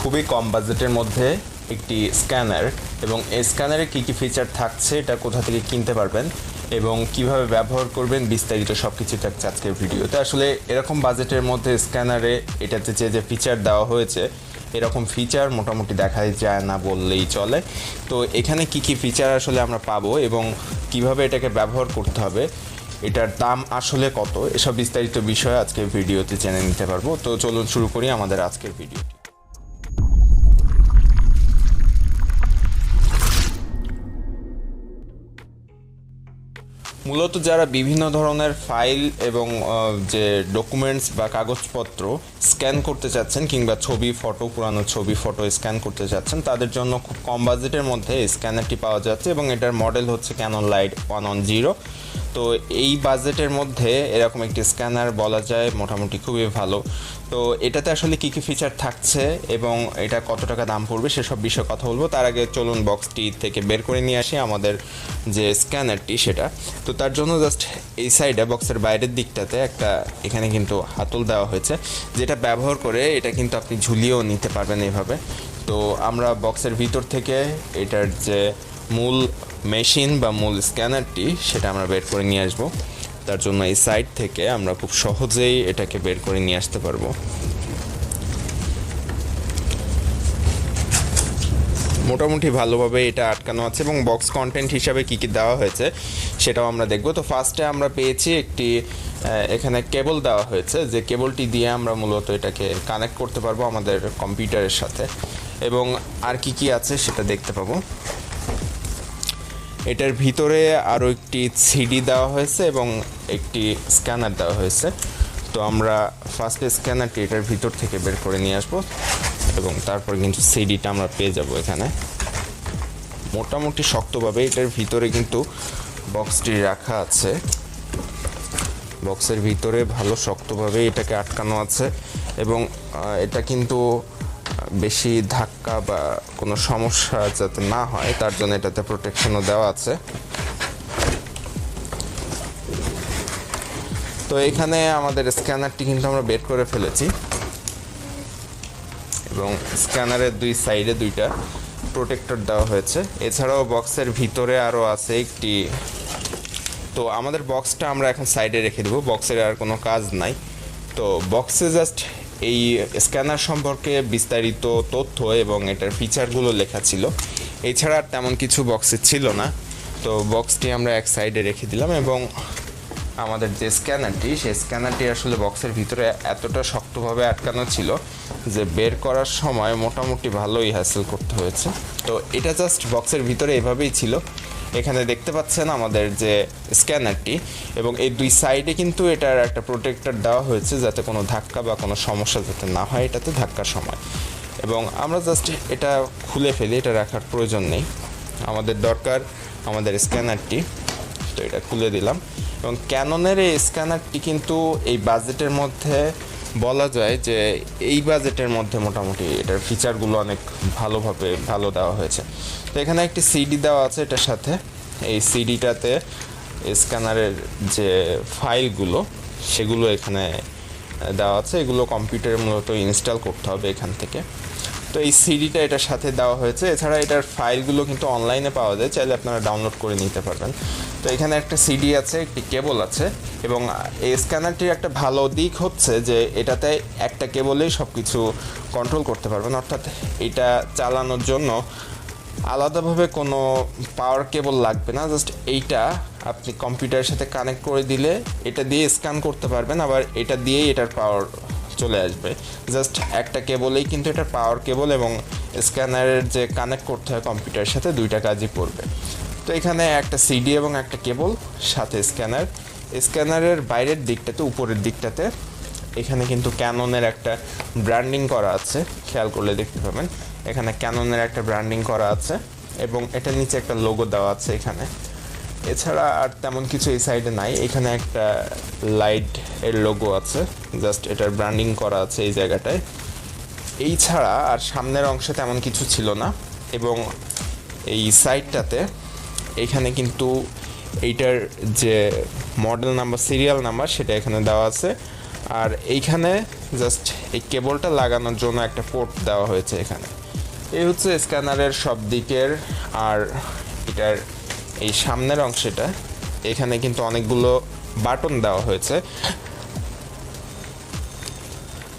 খুবই কম বাজেটের মধ্যে একটি স্ক্যানার এবং এই স্ক্যানারে কী কী ফিচার থাকছে, এটা কোথা থেকে কিনতে পারবেন এবং কিভাবে ব্যবহার করবেন বিস্তারিত সব কিছু থাকছে আজকের ভিডিওতে। আসলে এরকম বাজেটের মধ্যে স্ক্যানারে এটাতে যে ফিচার দেওয়া হয়েছে, এরকম ফিচার মোটামুটি দেখাই যায় না বললেই চলে। তো এখানে কি কি ফিচার আসলে আমরা পাবো এবং কিভাবে এটাকে ব্যবহার করতে হবে, এটার দাম আসলে কত, এসব বিস্তারিত বিষয় আজকের ভিডিওতে জেনে নিতে পারবো। তো চলুন শুরু করি আমাদের আজকের ভিডিওটি। মূলত যারা বিভিন্ন ধরনের ফাইল এবং যে ডকুমেন্টস বা কাগজপত্র স্ক্যান করতে চাচ্ছেন কিংবা পুরানো ছবি ফটো স্ক্যান করতে চাচ্ছেন, তাদের জন্য খুব কম বাজেটের মধ্যে স্ক্যানারটি পাওয়া যাচ্ছে এবং এটার মডেল হচ্ছে ক্যানন লাইড 110। তো এই বাজেটের মধ্যে এরকম একটি স্ক্যানার বলা যায় মোটামুটি খুবই ভালো। তো এটাতে আসলে কী কী ফিচার থাকছে এবং এটা কত টাকা দাম পড়বে সেসব বিষয়ে কথা বলবো। তার আগে চলুন বক্সটি থেকে বের করে নিয়ে আসি আমাদের যে স্ক্যানারটি সেটা। তো তার জন্য জাস্ট এই সাইডে বক্সের বাইরের দিকটাতে একটা এখানে কিন্তু হাতল দেওয়া হয়েছে, যেটা ব্যবহার করে এটা কিন্তু আপনি ঝুলিয়েও নিতে পারবেন এইভাবে। তো আমরা বক্সের ভিতর থেকে এটার যে মূল মেশিন বা মূল স্ক্যানারটি সেটা আমরা বের করে নিয়ে আসবো। তার জন্য এই সাইড থেকে আমরা খুব সহজেই এটাকে বের করে নিয়ে আসতে পারবো। মোটামুটি ভালোভাবে এটা আটকানো আছে এবং বক্স কন্টেন্ট হিসাবে কী কী দেওয়া হয়েছে সেটাও আমরা দেখব। তো ফার্স্টে আমরা পেয়েছি একটি এখানে কেবল দেওয়া হয়েছে, যে কেবলটি দিয়ে আমরা মূলত এটাকে কানেক্ট করতে পারবো আমাদের কম্পিউটারের সাথে। এবং আর কি কি আছে সেটা দেখতে পাবো। এটার ভিতরে আরও একটি সিডি দেওয়া হয়েছে এবং একটি স্ক্যানার দেওয়া হয়েছে। তো আমরা ফার্স্টে স্ক্যানারটি এটার ভিতর থেকে বের করে নিয়ে আসবো এবং তারপর কিন্তু সিডিটা আমরা পেয়ে যাব এখানে। মোটামুটি শক্তভাবে এটার ভিতরে কিন্তু বক্সটি রাখা আছে, বক্সের ভিতরে ভালো শক্তভাবে এটাকে আটকানো আছে এবং এটা কিন্তু বেশি ধাক্কা বা কোনো সমস্যা যাতে না হয় তার জন্য এটাতে প্রোটেকশনও দেওয়া আছে। তো এখানে আমাদের স্ক্যানারটি কিন্তু আমরা বের করে ফেলেছি এবং স্ক্যানারের দুই সাইডে দুইটা প্রোটেক্টর দেওয়া হয়েছে। এছাড়াও বক্সের ভিতরে আরও আছে একটি। তো আমাদের বক্সটা আমরা এখন সাইডে রেখে দেবো, বক্সের আর কোনো কাজ নাই। তো বক্সে জাস্ট এই স্ক্যানার সম্পর্কে বিস্তারিত তথ্য এবং এটার ফিচারগুলো লেখা ছিল, এছাড়া আর তেমন কিছু বক্সে ছিল না। তো বক্সটি আমরা এক সাইডে রেখে দিলাম এবং আমাদের যে স্ক্যানারটি, সেই স্ক্যানারটি আসলে বক্সের ভিতরে এতটা শক্তভাবে আটকানো ছিল যে বের করার সময় মোটামুটি ভালোই হ্যাসেল করতে হয়েছে। তো এটা জাস্ট বক্সের ভিতরে এভাবেই ছিল। এখানে দেখতে পাচ্ছেন আমাদের যে স্ক্যানারটি এবং এই দুই সাইডে কিন্তু এটার একটা প্রোটেক্টর দেওয়া হয়েছে যাতে কোনো ধাক্কা বা কোনো সমস্যা যাতে না হয় এটাতে ধাক্কার সময়। এবং আমরা জাস্ট এটা খুলে ফেলি, এটা রাখার প্রয়োজন নেই, আমাদের দরকার আমাদের স্ক্যানারটি। তো এটা খুলে দিলাম এবং ক্যাননের এই স্ক্যানারটি কিন্তু এই বাজেটের মধ্যে বলা যায় যে এই বাজেটের মধ্যে মোটামুটি এটার ফিচারগুলো অনেক ভালো দেওয়া হয়েছে। তো এখানে একটি সিডি দেওয়া আছে এটার সাথে। এই সিডিটাতে স্ক্যানারের যে ফাইলগুলো সেগুলো এখানে দেওয়া আছে, এগুলো কম্পিউটারে মূলত ইনস্টল করতে হবে এখান থেকে। তো এই সিডিটা এটার সাথে দেওয়া হয়েছে। এছাড়া এটার ফাইলগুলো কিন্তু অনলাইনে পাওয়া যায়, চাইলে আপনারা ডাউনলোড করে নিতে পারবেন। তো এখানে একটা সিডি আছে, একটি কেবল আছে এবং এই স্ক্যানারটির একটা ভালো দিক হচ্ছে যে এটাতে একটা কেবলেই সব কিছু কন্ট্রোল করতে পারবেন, অর্থাৎ এটা চালানোর জন্য আলাদাভাবে কোনো পাওয়ার কেবল লাগবে না। জাস্ট এইটা আপনি কম্পিউটারের সাথে কানেক্ট করে দিলে এটা দিয়ে স্ক্যান করতে পারবেন, আবার এটা দিয়েই এটার পাওয়ার চলে আসবে। জাস্ট একটা কেবলেই কিন্তু এটা পাওয়ার কেবল এবং স্ক্যানারের যে কানেক্ট করতে হয় কম্পিউটারের সাথে, দুইটা কাজই পড়বে। তো এখানে একটা সিডি এবং একটা কেবল, সাথে স্ক্যানারের বাইরের দিকটাতে, উপরের দিকটাতে এখানে কিন্তু ক্যাননের একটা ব্র্যান্ডিং করা আছে, খেয়াল করলে দেখতে পাবেন এখানে ক্যাননের একটা ব্র্যান্ডিং করা আছে এবং এটার নিচে একটা লোগো দেওয়া আছে এখানে। এছাড়া আর তেমন কিছু এই সাইডে নাই। এখানে একটা লাইট এর লোগো আছে, জাস্ট এটার ব্র্যান্ডিং করা আছে এই জায়গাটায়। এই ছাড়া আর সামনের অংশে তেমন কিছু ছিল না। এবং এই সাইডটাতে এখানে কিন্তু এইটার যে মডেল নাম্বার, সিরিয়াল নাম্বার সেটা এখানে দেওয়া আছে। আর এইখানে জাস্ট এই কেবলটা লাগানোর জন্য একটা পোর্ট দেওয়া হয়েছে এখানে। এই হচ্ছে স্ক্যানারের সব দিকের। আর এটার এই সামনের অংশটা, এখানে কিন্তু অনেকগুলো বাটন দেওয়া হয়েছে।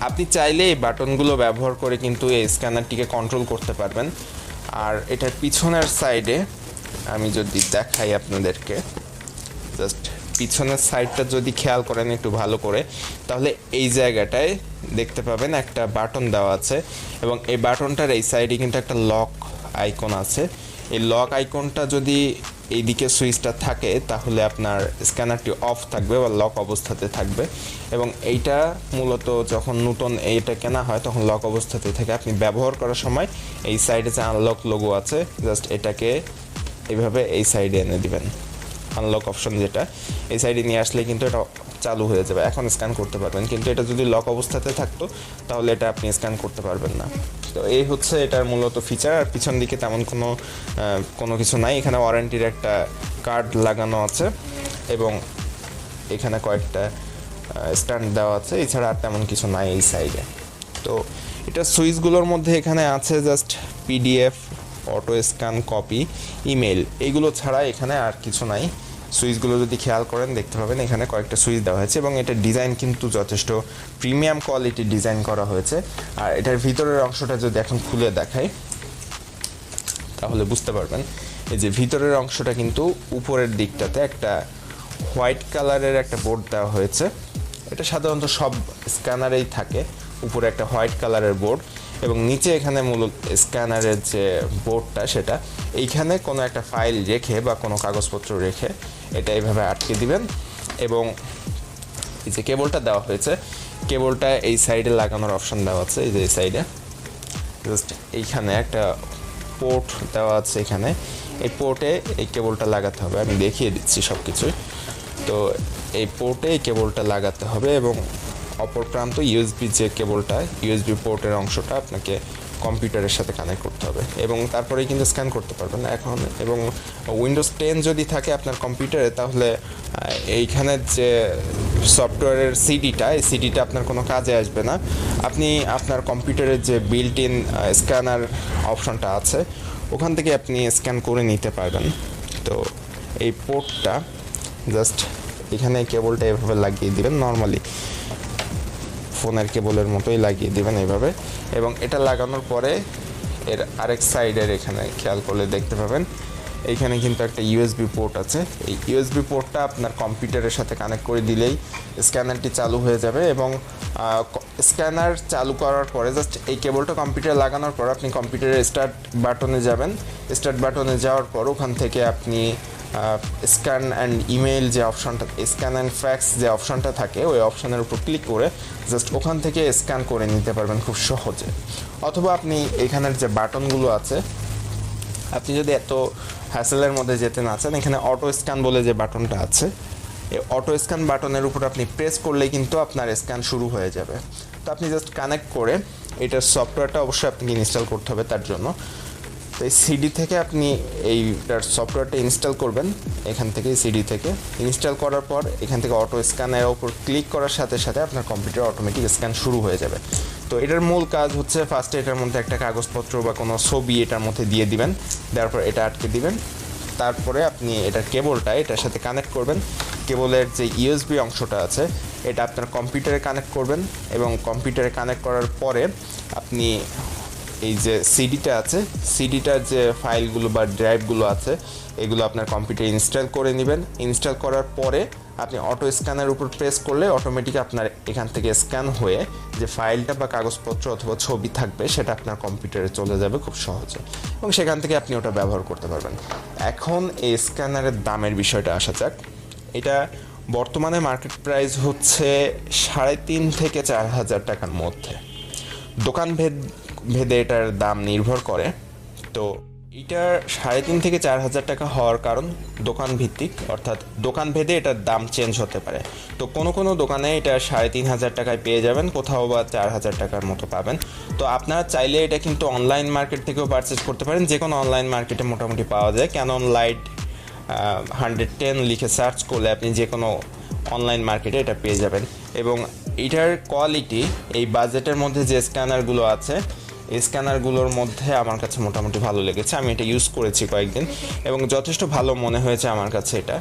আপনি চাইলে এই বাটনগুলো ব্যবহার করে কিন্তু এই স্ক্যানারটিকে কন্ট্রোল করতে পারবেন। আর এটার পিছনের সাইডে আমি যদি দেখাই আপনাদেরকে, জাস্ট পিছনের সাইডটা যদি খেয়াল করেন একটু ভালো করে, তাহলে এই জায়গাটায় দেখতে পাবেন একটা বাটন দেওয়া আছে, এবং এই বাটনটার এই সাইডে কিন্তু একটা লক আইকন আছে। এই লক আইকনটা যদি এইদিকে সুইচটা থাকে তাহলে আপনার স্ক্যানারটি অফ থাকবে বা লক অবস্থাতে থাকবে, এবং এইটা মূলত যখন নতুন এইটা কেনা হয় তখন লক অবস্থাতে থাকে। আপনি ব্যবহার করার সময় এই সাইডে যে আনলক লোগো আছে, জাস্ট এটাকে এইভাবে এই সাইডে এনে দিবেন। আনলক অপশন যেটা, এই সাইডে নিয়ে আসলে কিন্তু এটা চালু হয়ে যাবে, এখন স্ক্যান করতে পারবেন। কিন্তু এটা যদি লক অবস্থাতে থাকতো তাহলে এটা আপনি স্ক্যান করতে পারবেন না। তো এই হচ্ছে এটার মূলত ফিচার। আর পিছন দিকে তেমন কোনো কিছু নাই। এখানে ওয়ারেন্টির একটা কার্ড লাগানো আছে, এবং এখানে কয়েকটা স্ট্যান্ড দেওয়া আছে। এছাড়া আর তেমন কিছু নাই এই সাইডে। তো এটা সুইচগুলোর মধ্যে এখানে আছে just PDF, auto scan, copy, email, এইগুলো ছাড়া এখানে আর কিছু নাই। সুইচগুলো যদি খেয়াল করেন দেখতে পাবেন এখানে কয়েকটা সুইচ দেওয়া হয়েছে, এবং এটার ডিজাইন কিন্তু যথেষ্ট প্রিমিয়াম কোয়ালিটির ডিজাইন করা হয়েছে। আর এটার ভিতরের অংশটা যদি এখন খুলে দেখাই তাহলে বুঝতে পারবেন। এই যে ভিতরের অংশটা কিন্তু উপরের দিকটাতে একটা হোয়াইট কালারের একটা বোর্ড দেওয়া হয়েছে। এটা সাধারণত সব স্ক্যানারেই থাকে, উপরে একটা হোয়াইট কালারের বোর্ড, এবং নিচে এখানে মূলত স্ক্যানারের যে বোর্ডটা সেটা এইখানে কোনো একটা ফাইল রেখে বা কোনো কাগজপত্র রেখে এটা এইভাবে আটকে দিবেন। এবং এই যে কেবলটা দেওয়া হয়েছে, কেবলটা এই সাইডে লাগানোর অপশন দেওয়া আছে। এই যে এই সাইডে জাস্ট এইখানে একটা পোর্ট দেওয়া আছে। এখানে এই পোর্টে এই কেবলটা লাগাতে হবে। আমি দেখিয়ে দিচ্ছি সব কিছুই। তো এই পোর্টে এই কেবলটা লাগাতে হবে, এবং অপর প্রান্ত ইউএসবি যে কেবলটা, ইউএসবি পোর্টের অংশটা আপনাকে কম্পিউটারের সাথে কানেক্ট করতে হবে, এবং তারপরেই কিন্তু স্ক্যান করতে পারবেন এখন। এবং উইন্ডোজ 10 যদি থাকে আপনার কম্পিউটারে, তাহলে এইখানের যে সফটওয়্যারের সিডিটা, এই সিডিটা আপনার কোনো কাজে আসবে না। আপনি আপনার কম্পিউটারের যে বিল্ট ইন স্ক্যানার অপশনটা আছে ওখান থেকে আপনি স্ক্যান করে নিতে পারবেন। তো এই পোর্টটা জাস্ট এখানে কেবলটা এভাবে লাগিয়ে দিবেন, নর্মালি ফোনের কেবলের মতোই লাগিয়ে দিবেন এইভাবে। এবং এটা লাগানোর পরে এর আরেক সাইডের এখানে খেয়াল করলে দেখতে পাবেন এইখানে কিন্তু একটা ইউএসবি পোর্ট আছে। এই ইউএসবি পোর্টটা আপনার কম্পিউটারের সাথে কানেক্ট করে দিলেই স্ক্যানারটি চালু হয়ে যাবে। এবং স্ক্যানার চালু করার পরে জাস্ট এই কেবলটা কম্পিউটারে লাগানোর পর আপনি কম্পিউটারের স্টার্ট বাটনে যাবেন। স্টার্ট বাটনে যাওয়ার পর ওখান থেকে আপনি স্ক্যান অ্যান্ড ইমেল যে অপশনটা, স্ক্যান অ্যান্ড ফ্যাক্স যে অপশনটা থাকে, ওই অপশনের উপর ক্লিক করে জাস্ট ওখান থেকে স্ক্যান করে নিতে পারবেন খুব সহজে। অথবা আপনি এখানের যে বাটনগুলো আছে, আপনি যদি এত হ্যাসেলের মধ্যে যেতে না চান, এখানে অটো স্ক্যান বলে যে বাটনটা আছে, এই অটো স্ক্যান বাটনের উপর আপনি প্রেস করলেই কিন্তু আপনার স্ক্যান শুরু হয়ে যাবে। তো আপনি জাস্ট কানেক্ট করে এটার সফটওয়্যারটা অবশ্যই আপনাকে ইনস্টল করতে হবে তার জন্য। তো এই সিডি থেকে আপনি এইটার সফটওয়্যারটা ইনস্টল করবেন, এখান থেকে সিডি থেকে ইনস্টল করার পর এখান থেকে অটো স্ক্যানের ওপর ক্লিক করার সাথে সাথে আপনার কম্পিউটার অটোমেটিক স্ক্যান শুরু হয়ে যাবে। তো এটার মূল কাজ হচ্ছে ফার্স্টে এটার মধ্যে একটা কাগজপত্র বা কোনো ছবি এটার মধ্যে দিয়ে দিবেন, দেওয়ার পর এটা আটকে দিবেন। তারপরে আপনি এটার কেবলটা এটার সাথে কানেক্ট করবেন। কেবলের যে ইউএসবি অংশটা আছে এটা আপনার কম্পিউটারে কানেক্ট করবেন, এবং কম্পিউটারে কানেক্ট করার পরে আপনি এই যে সিডিটা আছে, সিডিটার যে ফাইলগুলো বা ড্রাইভগুলো আছে এগুলো আপনার কম্পিউটারে ইনস্টল করে নেবেন। ইনস্টল করার পরে আপনি অটো স্ক্যানের উপর প্রেস করলে অটোমেটিক আপনার এখান থেকে স্ক্যান হয়ে যে ফাইলটা বা কাগজপত্র অথবা ছবি থাকবে সেটা আপনার কম্পিউটারে চলে যাবে খুব সহজে, এবং সেখান থেকে আপনি ওটা ব্যবহার করতে পারবেন। এখন এই স্ক্যানারের দামের বিষয়টা আসা যাক। এটা বর্তমানে মার্কেট প্রাইস হচ্ছে 3.5 থেকে 4,000 টাকার মধ্যে। দোকান ভেদে এটার দাম নির্ভর করে। তো এটার 3.5 থেকে 4,000 টাকা হওয়ার কারণ দোকান ভিত্তিক, অর্থাৎ দোকান ভেদে এটার দাম চেঞ্জ হতে পারে। তো কোনো দোকানে এটা 3,500 টাকায় পেয়ে যাবেন, কোথাও বা 4,000 টাকার মতো পাবেন। তো আপনারা চাইলে এটা কিন্তু অনলাইন মার্কেট থেকেও পারচেস করতে পারেন, যে কোনো অনলাইন মার্কেটে মোটামুটি পাওয়া যায়। ক্যানন লাইড 110 লিখে সার্চ করলে আপনি যে কোনো অনলাইন মার্কেটে এটা পেয়ে যাবেন। এবং এটার কোয়ালিটি এই বাজেটের মধ্যে যে স্ক্যানারগুলো আছে এই স্ক্যানারগুলোর মধ্যে আমার কাছে মোটামুটি ভালো লেগেছে। আমি এটা ইউজ করেছি কয়েকদিন এবং যথেষ্ট ভালো মনে হয়েছে আমার কাছে এটা।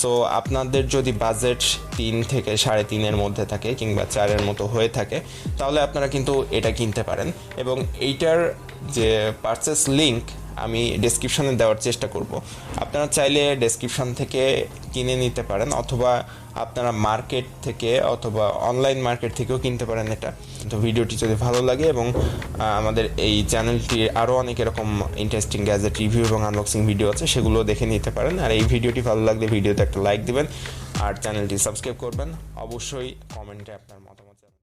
সো আপনাদের যদি বাজেট 3 থেকে 3.5-এর মধ্যে থাকে কিংবা 4-এর মতো হয়ে থাকে তাহলে আপনারা কিন্তু এটা কিনতে পারেন। এবং এইটার যে পারচেস লিঙ্ক আমি ডেসক্রিপশনে দেওয়ার চেষ্টা করব। আপনারা চাইলে ডেসক্রিপশন থেকে কিনে নিতে পারেন অথবা আপনারা মার্কেট থেকে অথবা অনলাইন মার্কেট থেকেও কিনতে পারেন এটা। তো ভিডিওটি যদি ভালো লাগে এবং আমাদের এই চ্যানেলটির আরও অনেক এরকম ইন্টারেস্টিং গ্যাজেট রিভিউ এবং আনবক্সিং ভিডিও আছে, সেগুলো দেখে নিতে পারেন। আর এই ভিডিওটি ভালো লাগলে ভিডিওতে একটা লাইক দিবেন আর চ্যানেলটি সাবস্ক্রাইব করবেন। অবশ্যই কমেন্টে আপনার মতামত